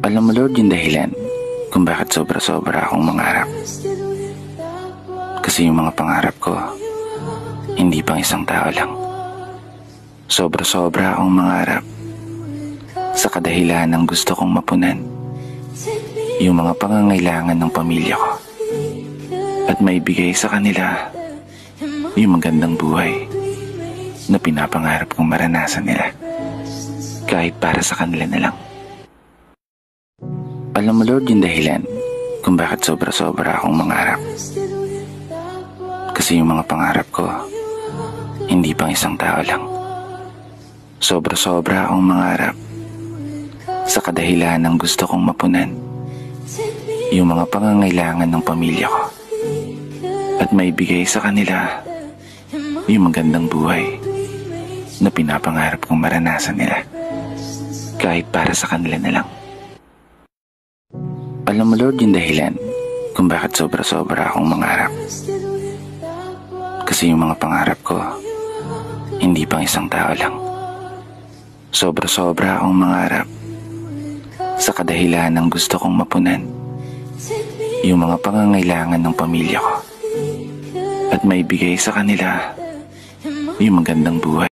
Alam mo Lord yung dahilan kung bakit sobra-sobra akong mangarap. Kasi yung mga pangarap ko, hindi pang isang tao lang. Sobra-sobra akong mangarap sa kadahilan ng gusto kong mapunan yung mga pangangailangan ng pamilya ko at maibigay sa kanila yung magandang buhay na pinapangarap kong maranasan nila kahit para sa kanila na lang. Alam mo Lord yung dahilan kung bakit sobra-sobra akong mangarap. Kasi yung mga pangarap ko, hindi pang isang tao lang. Sobra-sobra akong mangarap sa kadahilan ng gusto kong mapunan yung mga pangangailangan ng pamilya ko at maibigay sa kanila yung magandang buhay na pinapangarap kong maranasan nila kahit para sa kanila na lang. Alam mo Lord yung dahilan kung bakit sobra-sobra akong mangarap. Kasi yung mga pangarap ko, hindi pang isang tao lang. Sobra-sobra akong mangarap sa kadahilan ng gusto kong mapunan yung mga pangangailangan ng pamilya ko at maibigay sa kanila yung magandang buhay.